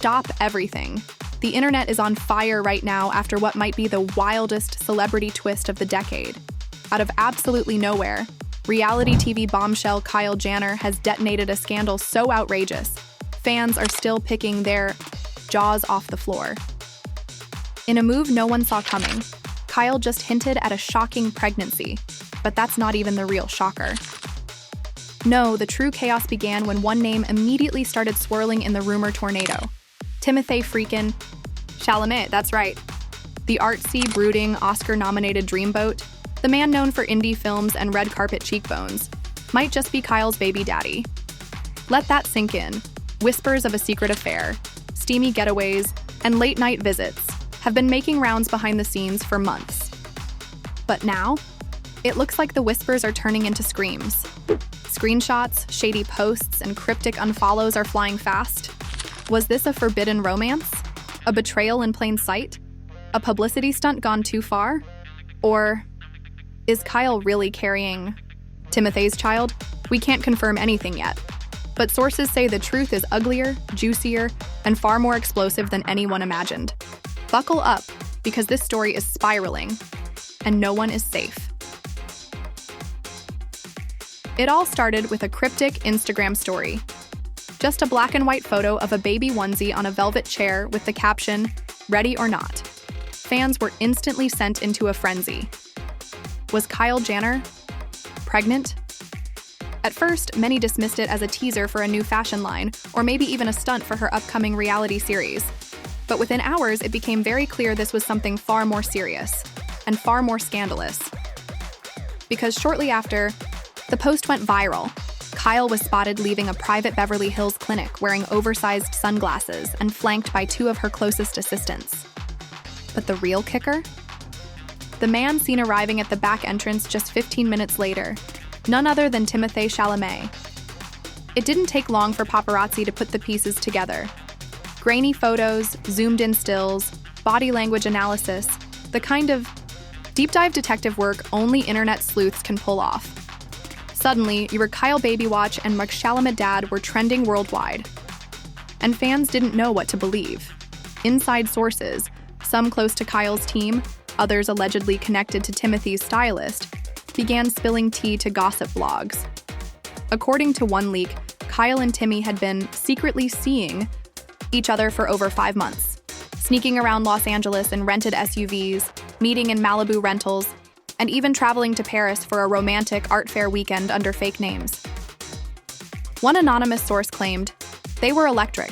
Stop everything. The internet is on fire right now after what might be the wildest celebrity twist of the decade. Out of absolutely nowhere, reality TV bombshell Kylie Jenner has detonated a scandal so outrageous, fans are still picking their jaws off the floor. In a move no one saw coming, Kylie just hinted at a shocking pregnancy, but that's not even the real shocker. No, the true chaos began when one name immediately started swirling in the rumor tornado. Timothée freakin' Chalamet, that's right. The artsy, brooding, Oscar-nominated dreamboat, the man known for indie films and red carpet cheekbones, might just be Kylie's baby daddy. Let that sink in. Whispers of a secret affair, steamy getaways, and late-night visits have been making rounds behind the scenes for months. But now, it looks like the whispers are turning into screams. Screenshots, shady posts, and cryptic unfollows are flying fast. Was this a forbidden romance? A betrayal in plain sight? A publicity stunt gone too far? Or is Kylie really carrying Timothee's child? We can't confirm anything yet. But sources say the truth is uglier, juicier, and far more explosive than anyone imagined. Buckle up, because this story is spiraling, and no one is safe. It all started with a cryptic Instagram story. Just a black and white photo of a baby onesie on a velvet chair with the caption, "Ready or not." Fans were instantly sent into a frenzy. Was Kylie Jenner pregnant? At first, many dismissed it as a teaser for a new fashion line, or maybe even a stunt for her upcoming reality series. But within hours, it became very clear this was something far more serious, and far more scandalous. Because shortly after, the post went viral. Kylie was spotted leaving a private Beverly Hills clinic wearing oversized sunglasses and flanked by two of her closest assistants. But the real kicker? The man seen arriving at the back entrance just 15 minutes later, none other than Timothée Chalamet. It didn't take long for paparazzi to put the pieces together. Grainy photos, zoomed-in stills, body language analysis, the kind of deep-dive detective work only internet sleuths can pull off. Suddenly, your Kylie baby watch and Mark Chalamet dad were trending worldwide. And fans didn't know what to believe. Inside sources, some close to Kylie's team, others allegedly connected to Timothee's stylist, began spilling tea to gossip blogs. According to one leak, Kylie and Timmy had been secretly seeing each other for over 5 months, sneaking around Los Angeles in rented SUVs, meeting in Malibu rentals, and even traveling to Paris for a romantic art fair weekend under fake names. One anonymous source claimed they were electric,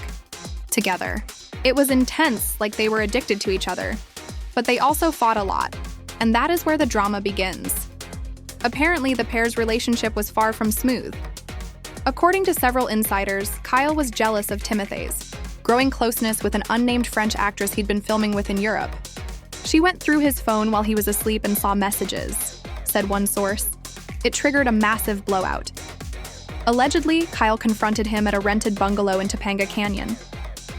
together. It was intense, like they were addicted to each other. But they also fought a lot, and that is where the drama begins. Apparently, the pair's relationship was far from smooth. According to several insiders, Kylie was jealous of Timothée's growing closeness with an unnamed French actress he'd been filming with in Europe. She went through his phone while he was asleep and saw messages, said one source. It triggered a massive blowout. Allegedly, Kylie confronted him at a rented bungalow in Topanga Canyon.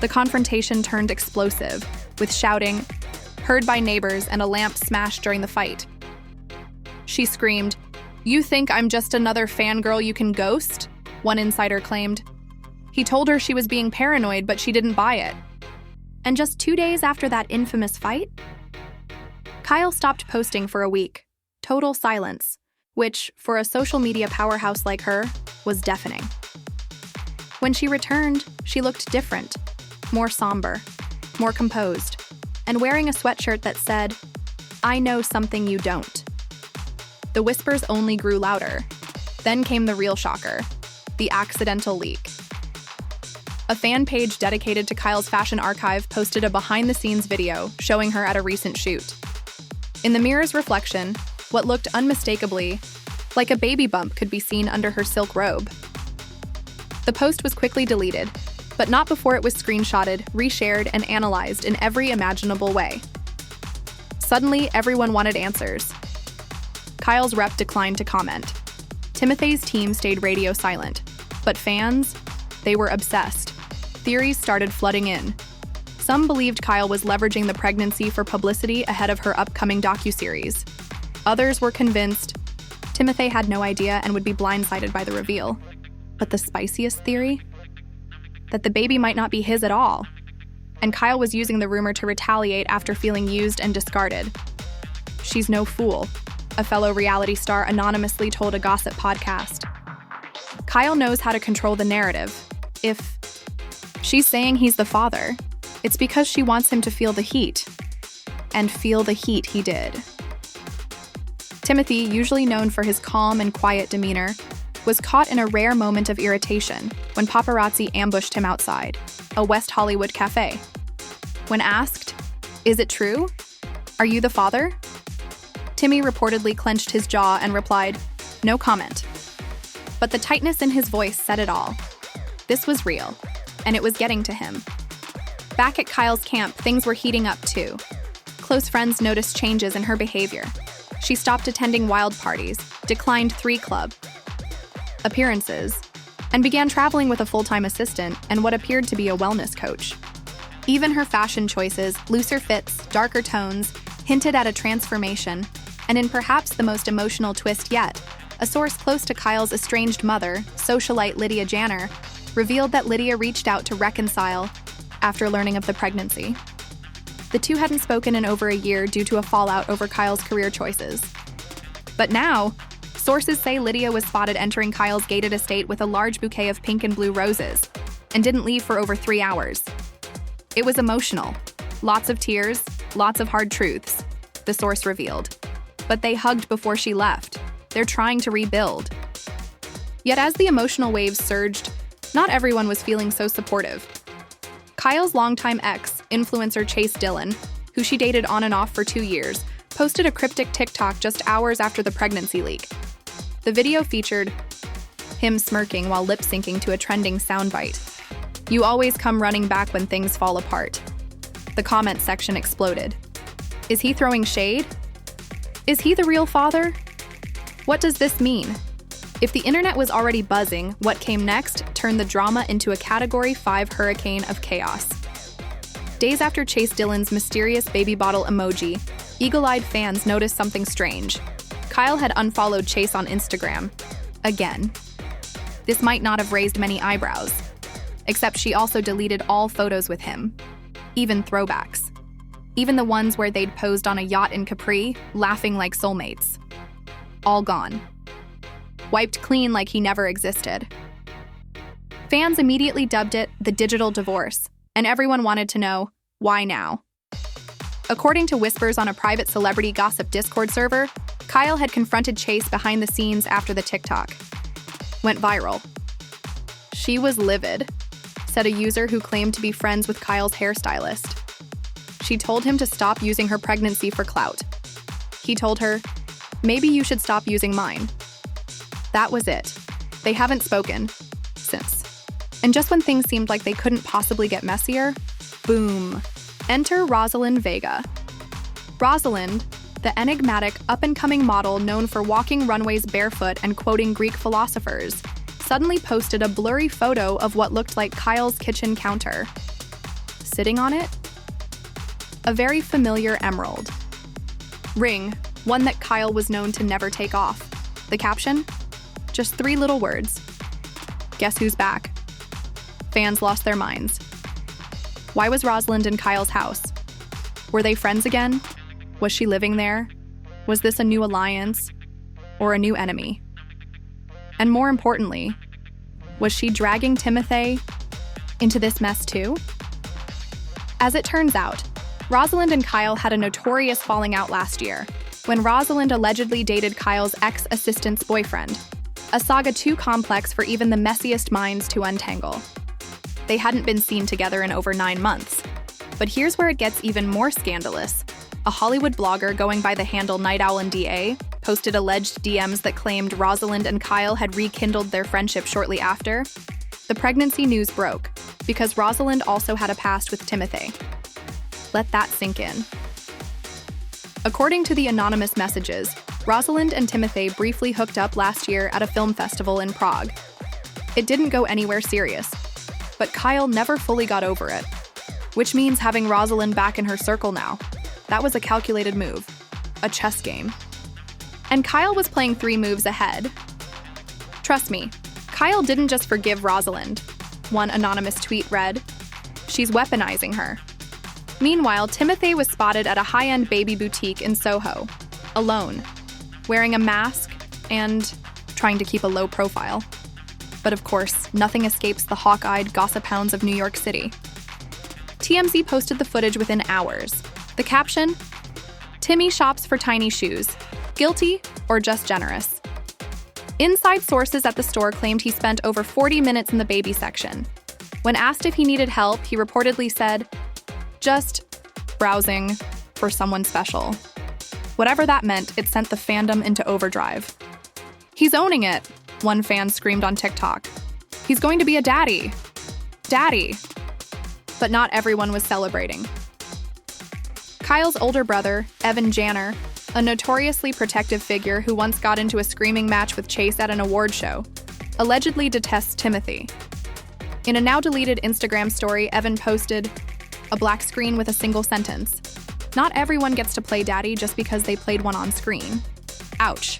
The confrontation turned explosive, with shouting, heard by neighbors, and a lamp smashed during the fight. She screamed, "You think I'm just another fangirl you can ghost?" one insider claimed. He told her she was being paranoid, but she didn't buy it. And just 2 days after that infamous fight, Kylie stopped posting for a week. Total silence, which, for a social media powerhouse like her, was deafening. When she returned, she looked different, more somber, more composed, and wearing a sweatshirt that said, "I know something you don't." The whispers only grew louder. Then came the real shocker, the accidental leak. A fan page dedicated to Kylie's fashion archive posted a behind-the-scenes video showing her at a recent shoot. In the mirror's reflection, what looked unmistakably like a baby bump could be seen under her silk robe. The post was quickly deleted, but not before it was screenshotted, reshared, and analyzed in every imaginable way. Suddenly, everyone wanted answers. Kylie's rep declined to comment. Timothee's team stayed radio silent, but fans, they were obsessed. Theories started flooding in. Some believed Kylie was leveraging the pregnancy for publicity ahead of her upcoming docuseries. Others were convinced Timothée had no idea and would be blindsided by the reveal. But the spiciest theory? That the baby might not be his at all. and Kyle was using the rumor to retaliate after feeling used and discarded. "She's no fool," a fellow reality star anonymously told a gossip podcast. Kyle knows how to control the narrative. If she's saying he's the father, it's because she wants him to feel the heat. And feel the heat he did. Timothee, usually known for his calm and quiet demeanor, was caught in a rare moment of irritation when paparazzi ambushed him outside a West Hollywood cafe. When asked, "Is it true? Are you the father?" Timmy reportedly clenched his jaw and replied, "No comment." But the tightness in his voice said it all. This was real, and it was getting to him. Back at Kyle's camp, things were heating up too. Close friends noticed changes in her behavior. She stopped attending wild parties, declined 3 club appearances, and began traveling with a full-time assistant and what appeared to be a wellness coach. Even her fashion choices, looser fits, darker tones, hinted at a transformation, and in perhaps the most emotional twist yet, a source close to Kyle's estranged mother, socialite Kylie Jenner, revealed that Lydia reached out to reconcile after learning of the pregnancy. The two hadn't spoken in over a year due to a fallout over Kyle's career choices. But now, sources say Lydia was spotted entering Kyle's gated estate with a large bouquet of pink and blue roses, and didn't leave for over 3 hours. It was emotional. Lots of tears, lots of hard truths, the source revealed. But they hugged before she left. They're trying to rebuild. Yet as the emotional waves surged, not everyone was feeling so supportive. Kyle's longtime ex, influencer Chase Dillon, who she dated on and off for 2 years, posted a cryptic TikTok just hours after the pregnancy leak. The video featured him smirking while lip-syncing to a trending soundbite. "You always come running back when things fall apart." The comment section exploded. Is he throwing shade? Is he the real father? What does this mean? If the internet was already buzzing, what came next turned the drama into a Category 5 hurricane of chaos. Days after Chase Dillon's mysterious baby bottle emoji, eagle-eyed fans noticed something strange. Kyle had unfollowed Chase on Instagram. Again. This might not have raised many eyebrows, except she also deleted all photos with him, even throwbacks. Even the ones where they'd posed on a yacht in Capri, laughing like soulmates. All gone. Wiped clean like he never existed. Fans immediately dubbed it the digital divorce, and everyone wanted to know, why now? According to whispers on a private celebrity gossip Discord server, Kyle had confronted Chase behind the scenes after the TikTok. Went viral. "She was livid," said a user who claimed to be friends with Kyle's hairstylist. She told him to stop using her pregnancy for clout. He told her, "Maybe you should stop using mine." That was it. They haven't spoken since. And just when things seemed like they couldn't possibly get messier, boom. Enter Rosalind Vega. Rosalind, the enigmatic, up-and-coming model known for walking runways barefoot and quoting Greek philosophers, suddenly posted a blurry photo of what looked like Kyle's kitchen counter. Sitting on it? A very familiar emerald. Ring, one that Kyle was known to never take off. The caption? Just 3 little words. Guess who's back? Fans lost their minds. Why was Rosalind in Kyle's house? Were they friends again? Was she living there? Was this a new alliance? Or a new enemy? And more importantly, was she dragging Timothee into this mess too? As it turns out, Rosalind and Kyle had a notorious falling out last year, when Rosalind allegedly dated Kyle's ex-assistant's boyfriend, a saga too complex for even the messiest minds to untangle. They hadn't been seen together in over 9 months. But here's where it gets even more scandalous. A Hollywood blogger going by the handle NightOwlNDA posted alleged DMs that claimed Rosalind and Kyle had rekindled their friendship shortly after. The pregnancy news broke, because Rosalind also had a past with Timothee. Let that sink in. According to the anonymous messages, Rosalind and Timothee briefly hooked up last year at a film festival in Prague. It didn't go anywhere serious, but Kyle never fully got over it, which means having Rosalind back in her circle now. That was a calculated move, a chess game. And Kyle was playing 3 moves ahead. Trust me, Kyle didn't just forgive Rosalind. One anonymous tweet read, She's weaponizing her. Meanwhile, Timothée was spotted at a high-end baby boutique in Soho, alone, wearing a mask and trying to keep a low profile. But of course, nothing escapes the hawk-eyed gossip hounds of New York City. TMZ posted the footage within hours. The caption, "Timmy shops for tiny shoes. Guilty or just generous?" Inside sources at the store claimed he spent over 40 minutes in the baby section. When asked if he needed help, he reportedly said, "Just browsing for someone special." Whatever that meant, it sent the fandom into overdrive. "He's owning it," one fan screamed on TikTok. "He's going to be a daddy. Daddy." But not everyone was celebrating. Kyle's older brother, Evan Jenner, a notoriously protective figure who once got into a screaming match with Chase at an award show, allegedly detests Timothee. In a now-deleted Instagram story, Evan posted a black screen with a single sentence. "Not everyone gets to play daddy just because they played one on screen." Ouch.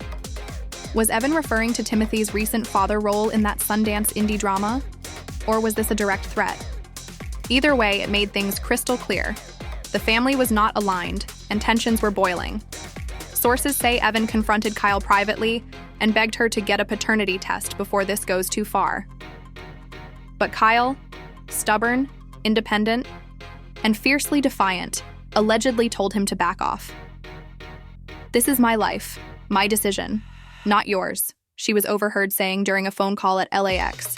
Was Evan referring to Timothee's recent father role in that Sundance indie drama? Or was this a direct threat? Either way, it made things crystal clear. The family was not aligned, and tensions were boiling. Sources say Evan confronted Kyle privately and begged her to get a paternity test before this goes too far. But Kyle, stubborn, independent, and fiercely defiant, allegedly told him to back off. "This is my life, my decision, not yours," she was overheard saying during a phone call at LAX.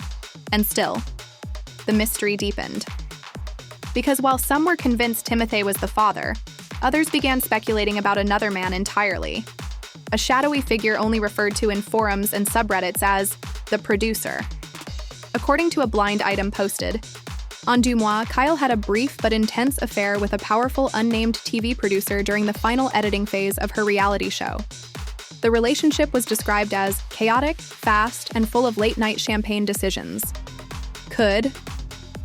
And still, the mystery deepened. Because while some were convinced Timothée was the father, others began speculating about another man entirely. A shadowy figure only referred to in forums and subreddits as the producer. According to a blind item posted, on deux mois, Kyle had a brief but intense affair with a powerful unnamed TV producer during the final editing phase of her reality show. The relationship was described as chaotic, fast, and full of late-night champagne decisions. Could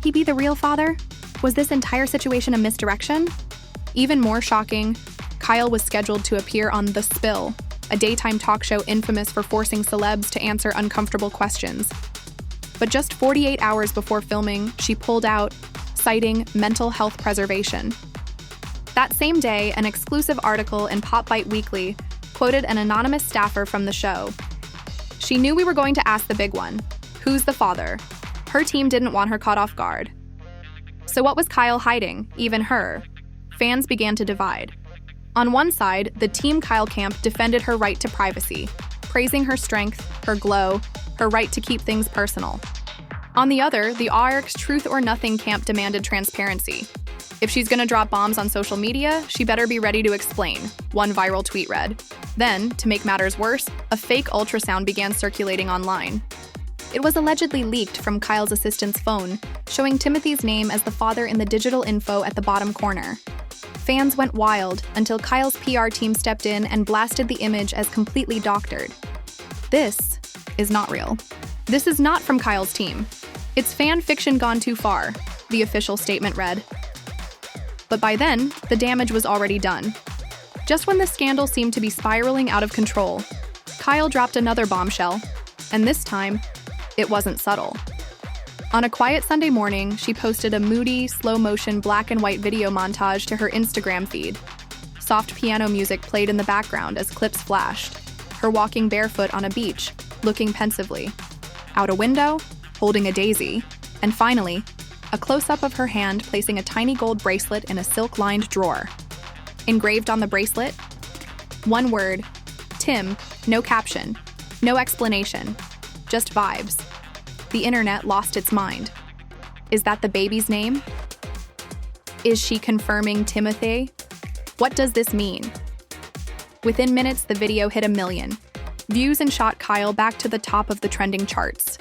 he be the real father? Was this entire situation a misdirection? Even more shocking, Kyle was scheduled to appear on The Spill, a daytime talk show infamous for forcing celebs to answer uncomfortable questions. But just 48 hours before filming, she pulled out, citing mental health preservation. That same day, an exclusive article in Pop Bite Weekly quoted an anonymous staffer from the show. "She knew we were going to ask the big one. Who's the father?" Her team didn't want her caught off guard. So what was Kyle hiding, even her? Fans began to divide. On one side, the Team Kyle camp defended her right to privacy, praising her strength, her glow, her right to keep things personal. On the other, the ARC's Truth or Nothing camp demanded transparency. If she's gonna drop bombs on social media, she better be ready to explain, one viral tweet read. Then, to make matters worse, a fake ultrasound began circulating online. It was allegedly leaked from Kyle's assistant's phone, showing Timothee's name as the father in the digital info at the bottom corner. Fans went wild until Kyle's PR team stepped in and blasted the image as completely doctored. "This is not real. This is not from Kyle's team. It's fan fiction gone too far," the official statement read. But by then, the damage was already done. Just when the scandal seemed to be spiraling out of control, Kyle dropped another bombshell, and this time, it wasn't subtle. On a quiet Sunday morning, she posted a moody, slow-motion black and white video montage to her Instagram feed. Soft piano music played in the background as clips flashed, her walking barefoot on a beach, looking pensively. Out a window, holding a daisy, and finally, a close-up of her hand placing a tiny gold bracelet in a silk-lined drawer. Engraved on the bracelet, one word, Tim, no caption, no explanation, just vibes. The internet lost its mind. Is that the baby's name? Is she confirming Timothée? What does this mean? Within minutes, the video hit 1 million views and shot Kyle back to the top of the trending charts.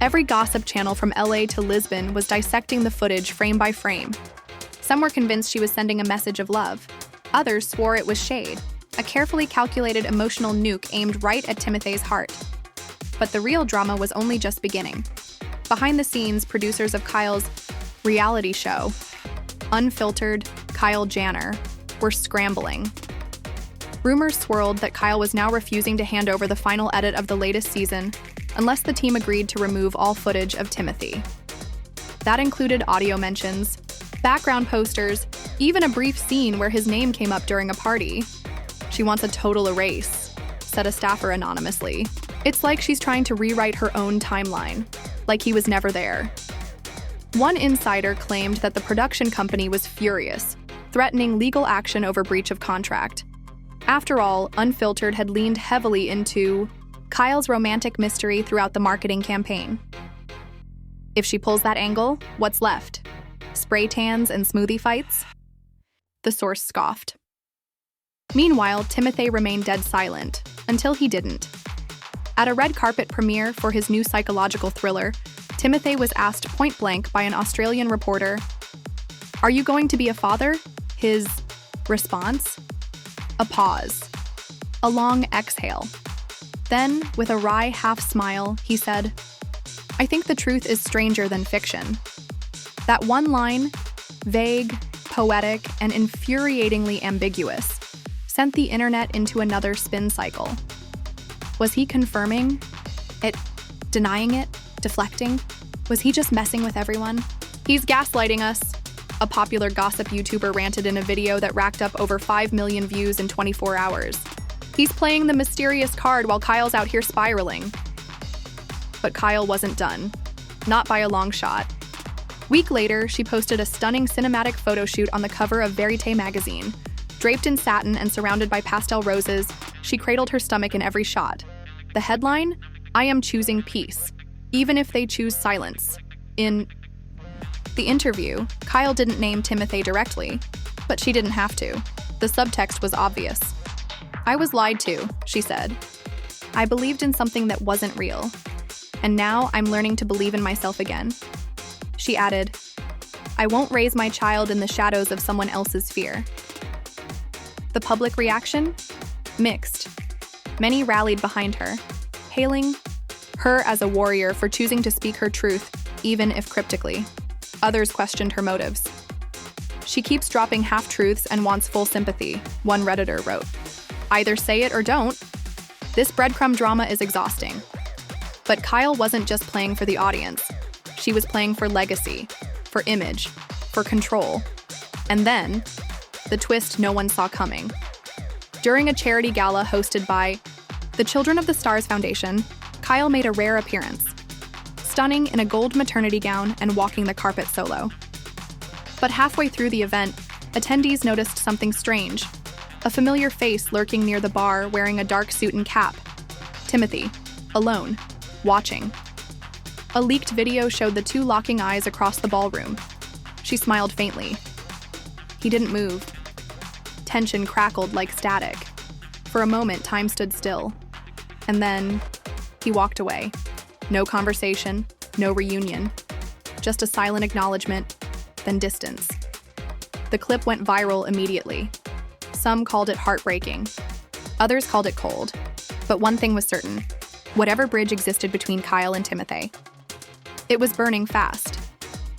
Every gossip channel from LA to Lisbon was dissecting the footage frame by frame. Some were convinced she was sending a message of love. Others swore it was shade, a carefully calculated emotional nuke aimed right at Timothee's heart. But the real drama was only just beginning. Behind the scenes, producers of Kyle's reality show, Unfiltered, Kylie Jenner, were scrambling. Rumors swirled that Kyle was now refusing to hand over the final edit of the latest season unless the team agreed to remove all footage of Timothee. That included audio mentions, background posters, even a brief scene where his name came up during a party. She wants a total erase, said a staffer anonymously. It's like she's trying to rewrite her own timeline, like he was never there. One insider claimed that the production company was furious, threatening legal action over breach of contract. After all, Unfiltered had leaned heavily into Kyle's romantic mystery throughout the marketing campaign. If she pulls that angle, what's left? Spray tans and smoothie fights? The source scoffed. Meanwhile, Timothée remained dead silent, until he didn't. At a red carpet premiere for his new psychological thriller, Timothée was asked point-blank by an Australian reporter, "Are you going to be a father?" His response? A pause. A long exhale. Then, with a wry half-smile, he said, "I think the truth is stranger than fiction." That one line, vague, poetic, and infuriatingly ambiguous, sent the internet into another spin cycle. Was he confirming it, denying it, deflecting? Was he just messing with everyone? "He's gaslighting us," a popular gossip YouTuber ranted in a video that racked up over 5 million views in 24 hours. "He's playing the mysterious card while Kyle's out here spiraling." But Kyle wasn't done. Not by a long shot. Week later, she posted a stunning cinematic photo shoot on the cover of Verité magazine. Draped in satin and surrounded by pastel roses, she cradled her stomach in every shot. The headline? "I am choosing peace, even if they choose silence." In the interview, Kyle didn't name Timothée directly, but she didn't have to. The subtext was obvious. "I was lied to," she said. "I believed in something that wasn't real. And now I'm learning to believe in myself again." She added, "I won't raise my child in the shadows of someone else's fear." The public reaction? Mixed. Many rallied behind her, hailing her as a warrior for choosing to speak her truth, even if cryptically. Others questioned her motives. "She keeps dropping half-truths and wants full sympathy," one Redditor wrote. "Either say it or don't. This breadcrumb drama is exhausting." But Kyle wasn't just playing for the audience. She was playing for legacy, for image, for control. And then, the twist no one saw coming. During a charity gala hosted by the Children of the Stars Foundation, Kyle made a rare appearance, stunning in a gold maternity gown and walking the carpet solo. But halfway through the event, attendees noticed something strange. A familiar face lurking near the bar wearing a dark suit and cap. Timothée, alone, watching. A leaked video showed the two locking eyes across the ballroom. She smiled faintly. He didn't move. Tension crackled like static. For a moment, time stood still. And then, he walked away. No conversation, no reunion. Just a silent acknowledgement, then distance. The clip went viral immediately. Some called it heartbreaking. Others called it cold. But one thing was certain. Whatever bridge existed between Kyle and Timothée, it was burning fast.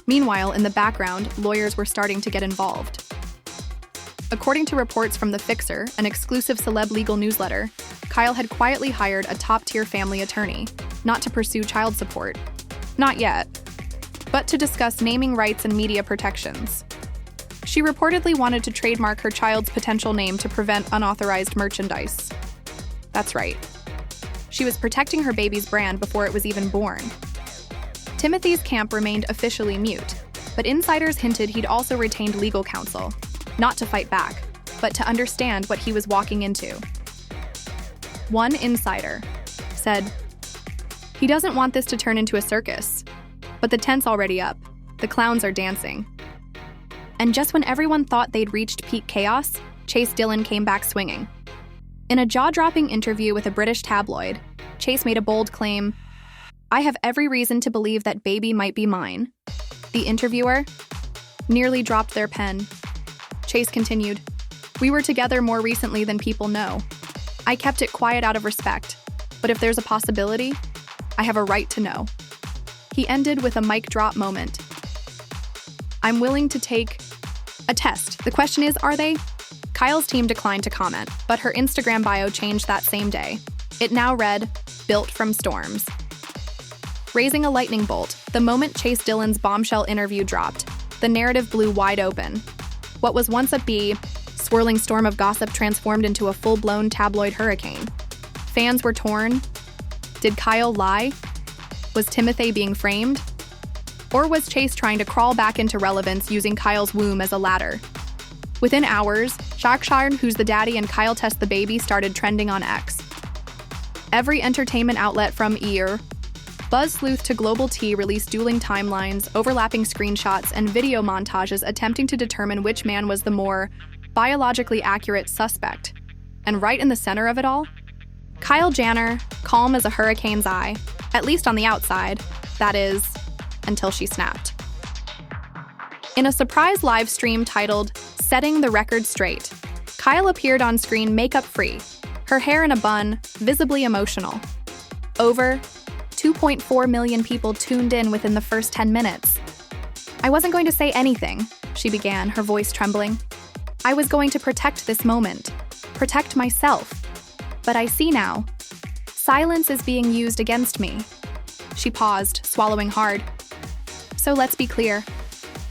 Meanwhile, in the background, lawyers were starting to get involved. According to reports from The Fixer, an exclusive celeb legal newsletter, Kyle had quietly hired a top-tier family attorney, not to pursue child support. Not yet. But to discuss naming rights and media protections. She reportedly wanted to trademark her child's potential name to prevent unauthorized merchandise. That's right. She was protecting her baby's brand before it was even born. Timothy's camp remained officially mute, but insiders hinted he'd also retained legal counsel, not to fight back, but to understand what he was walking into. One insider said, "He doesn't want this to turn into a circus, but the tent's already up. The clowns are dancing." And just when everyone thought they'd reached peak chaos, Chase Dillon came back swinging. In a jaw-dropping interview with a British tabloid, Chase made a bold claim, "I have every reason to believe that baby might be mine." The interviewer nearly dropped their pen. Chase continued, "We were together more recently than people know. I kept it quiet out of respect, but if there's a possibility, I have a right to know." He ended with a mic drop moment. "I'm willing to take a test. The question is, are they?" Kyle's team declined to comment, but her Instagram bio changed that same day. It now read, "Built from storms." Raising a lightning bolt, the moment Chase Dillon's bombshell interview dropped, the narrative blew wide open. What was once a swirling storm of gossip transformed into a full-blown tabloid hurricane. Fans were torn. Did Kyle lie? Was Timothée being framed? Or was Chase trying to crawl back into relevance using Kyle's womb as a ladder? Within hours, Shakshar, who's the daddy, and Kyle test the baby started trending on X. Every entertainment outlet from Buzz Sleuth to Global T released dueling timelines, overlapping screenshots, and video montages attempting to determine which man was the more biologically accurate suspect. And right in the center of it all, Kylie Jenner, calm as a hurricane's eye, at least on the outside, that is, until she snapped. In a surprise live stream titled Setting the Record Straight, Kyle appeared on screen makeup-free, her hair in a bun, visibly emotional. Over 2.4 million people tuned in within the first 10 minutes. "I wasn't going to say anything," she began, her voice trembling. "I was going to protect this moment, protect myself. But I see now. Silence is being used against me." She paused, swallowing hard. "So let's be clear.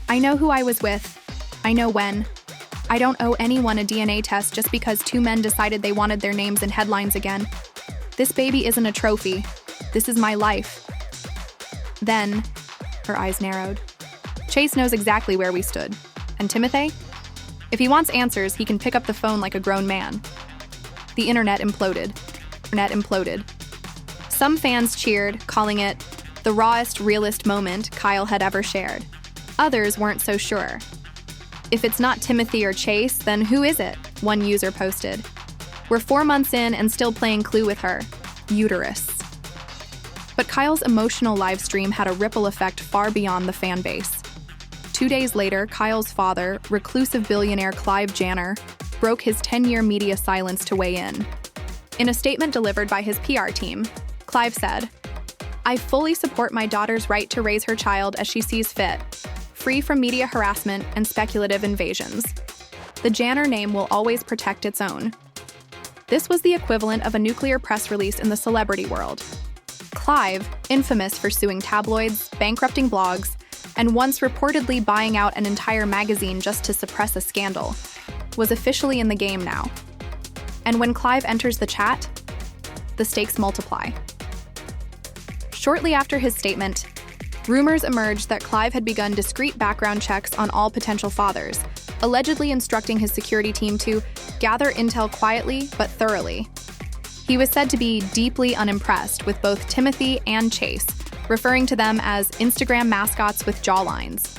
I know who I was with. I know when. I don't owe anyone a DNA test just because two men decided they wanted their names in headlines again. This baby isn't a trophy. This is my life." Then, her eyes narrowed. "Chase knows exactly where we stood. And Timothée? If he wants answers, he can pick up the phone like a grown man." The internet imploded. Some fans cheered, calling it the rawest, realest moment Kyle had ever shared. Others weren't so sure. "If it's not Timothée or Chase, then who is it?" one user posted. "We're 4 months in and still playing Clue with her. Uterus." But Kyle's emotional live stream had a ripple effect far beyond the fan base. 2 days later, Kyle's father, reclusive billionaire Kylie Jenner, broke his 10-year media silence to weigh in. In a statement delivered by his PR team, Kylie said, "I fully support my daughter's right to raise her child as she sees fit, free from media harassment and speculative invasions. The Jenner name will always protect its own." This was the equivalent of a nuclear press release in the celebrity world. Kylie, infamous for suing tabloids, bankrupting blogs, and once reportedly buying out an entire magazine just to suppress a scandal, was officially in the game now. And when Kylie enters the chat, the stakes multiply. Shortly after his statement, rumors emerged that Kylie had begun discreet background checks on all potential fathers, allegedly instructing his security team to gather intel quietly but thoroughly. He was said to be deeply unimpressed with both Timothée and Chase, referring to them as Instagram mascots with jawlines.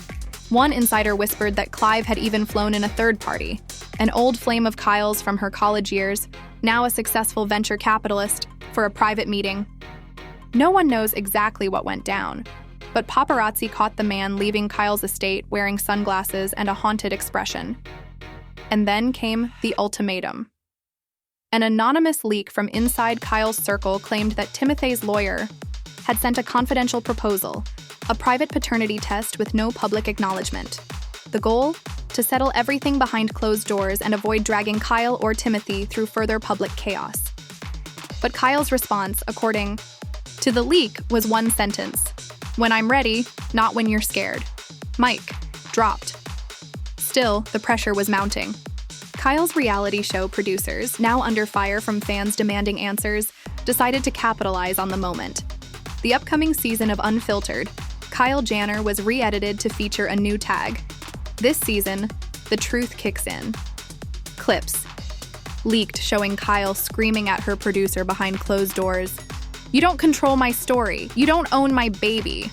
One insider whispered that Kylie had even flown in a third party, an old flame of Kyle's from her college years, now a successful venture capitalist, for a private meeting. No one knows exactly what went down, but paparazzi caught the man leaving Kyle's estate wearing sunglasses and a haunted expression. And then came the ultimatum. An anonymous leak from inside Kyle's circle claimed that Timothée's lawyer had sent a confidential proposal, a private paternity test with no public acknowledgement. The goal? To settle everything behind closed doors and avoid dragging Kyle or Timothée through further public chaos. But Kyle's response, according to the leak, was one sentence: "When I'm ready, not when you're scared." Mic dropped. Still, the pressure was mounting. Kyle's reality show producers, now under fire from fans demanding answers, decided to capitalize on the moment. The upcoming season of Unfiltered, Kylie Jenner was re-edited to feature a new tag. This season, the truth kicks in. Clips leaked showing Kyle screaming at her producer behind closed doors, "You don't control my story. You don't own my baby."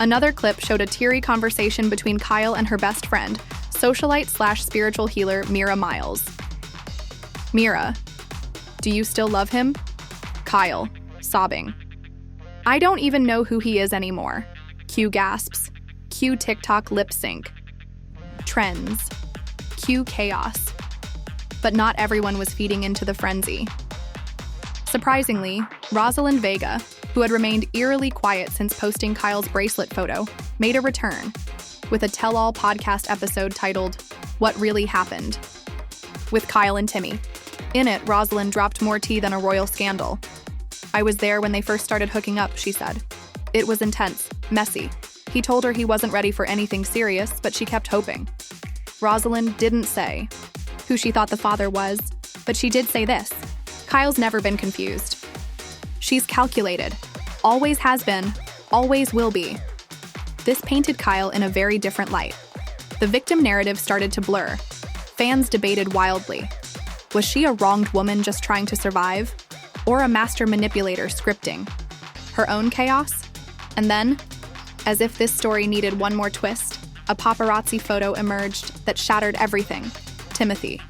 Another clip showed a teary conversation between Kyle and her best friend, socialite/spiritual healer Mira Miles. "Mira, do you still love him?" Kyle, sobbing, "I don't even know who he is anymore." Cue gasps. Cue TikTok lip sync. Trends. Cue chaos. But not everyone was feeding into the frenzy. Surprisingly, Rosalind Vega, who had remained eerily quiet since posting Kyle's bracelet photo, made a return with a tell-all podcast episode titled "What Really Happened?" with Kyle and Timmy. In it, Rosalind dropped more tea than a royal scandal. "I was there when they first started hooking up," she said. "It was intense, messy, He told her he wasn't ready for anything serious, but she kept hoping. Rosalind didn't say who she thought the father was, but she did say this: Kyle's never been confused. She's calculated, always has been, always will be. This painted Kyle in a very different light. The victim narrative started to blur. Fans debated wildly. Was she a wronged woman just trying to survive? Or a master manipulator scripting her own chaos? And then, as if this story needed one more twist, a paparazzi photo emerged that shattered everything. Timothee.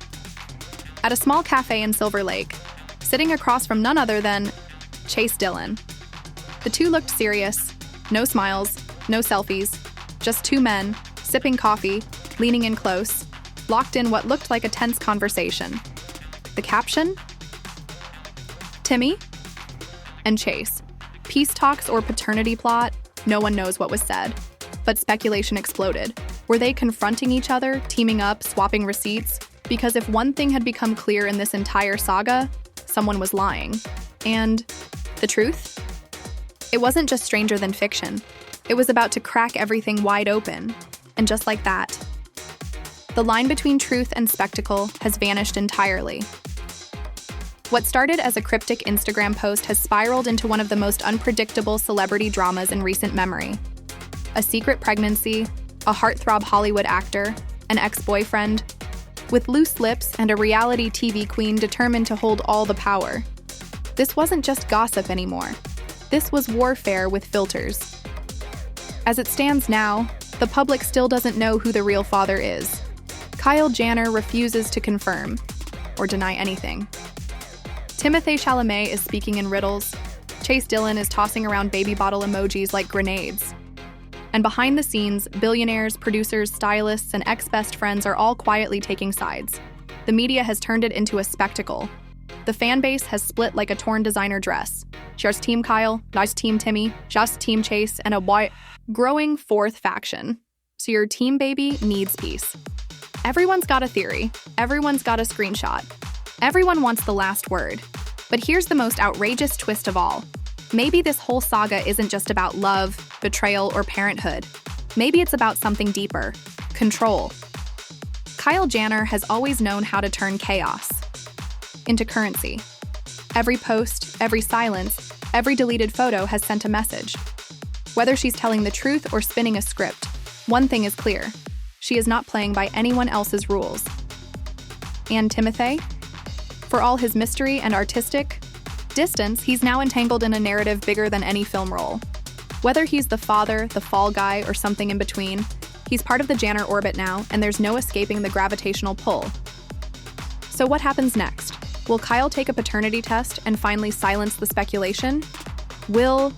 At a small cafe in Silver Lake, sitting across from none other than Chase Dillon. The two looked serious, no smiles, no selfies, just two men, sipping coffee, leaning in close, locked in what looked like a tense conversation. The caption? Timmy and Chase. Peace talks or paternity plot? No one knows what was said. But speculation exploded. Were they confronting each other, teaming up, swapping receipts? Because if one thing had become clear in this entire saga, someone was lying. And the truth? It wasn't just stranger than fiction. It was about to crack everything wide open. And just like that, the line between truth and spectacle has vanished entirely. What started as a cryptic Instagram post has spiraled into one of the most unpredictable celebrity dramas in recent memory. A secret pregnancy, a heartthrob Hollywood actor, an ex-boyfriend, with loose lips and a reality TV queen determined to hold all the power. This wasn't just gossip anymore. This was warfare with filters. As it stands now, the public still doesn't know who the real father is. Kylie Jenner refuses to confirm or deny anything. Timothée Chalamet is speaking in riddles. Chase Dillon is tossing around baby bottle emojis like grenades. And behind the scenes, billionaires, producers, stylists, and ex-best friends are all quietly taking sides. The media has turned it into a spectacle. The fan base has split like a torn designer dress. Just Team Kyle, not Team Timmy, just Team Chase, and a growing fourth faction. So your team baby needs peace. Everyone's got a theory. Everyone's got a screenshot. Everyone wants the last word. But here's the most outrageous twist of all. Maybe this whole saga isn't just about love, betrayal, or parenthood. Maybe it's about something deeper: control. Kylie Jenner has always known how to turn chaos into currency. Every post, every silence, every deleted photo has sent a message. Whether she's telling the truth or spinning a script, one thing is clear: she is not playing by anyone else's rules. And Timothée? For all his mystery and artistic distance, he's now entangled in a narrative bigger than any film role. Whether he's the father, the fall guy, or something in between, he's part of the Jenner orbit now, and there's no escaping the gravitational pull. So what happens next? Will Kyle take a paternity test and finally silence the speculation? Will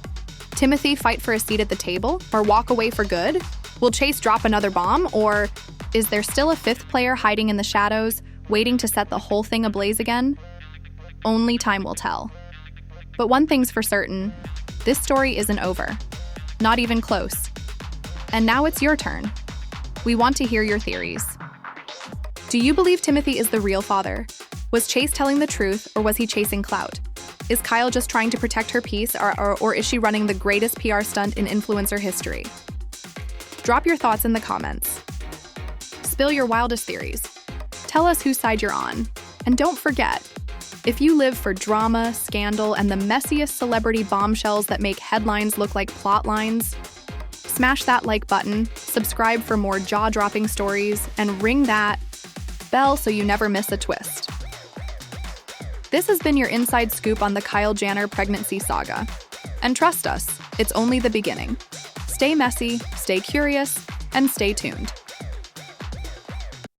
Timothee fight for a seat at the table, or walk away for good? Will Chase drop another bomb, or is there still a fifth player hiding in the shadows, waiting to set the whole thing ablaze again? Only time will tell. But one thing's for certain: this story isn't over. Not even close. And now it's your turn. We want to hear your theories. Do you believe Timothee is the real father? Was Chase telling the truth, or was he chasing clout? Is Kyle just trying to protect her peace, or is she running the greatest PR stunt in influencer history? Drop your thoughts in the comments. Spill your wildest theories. Tell us whose side you're on. And don't forget, if you live for drama, scandal, and the messiest celebrity bombshells that make headlines look like plot lines, smash that like button, subscribe for more jaw-dropping stories, and ring that bell so you never miss a twist. This has been your inside scoop on the Kylie Jenner pregnancy saga. And trust us, it's only the beginning. Stay messy, stay curious, and stay tuned.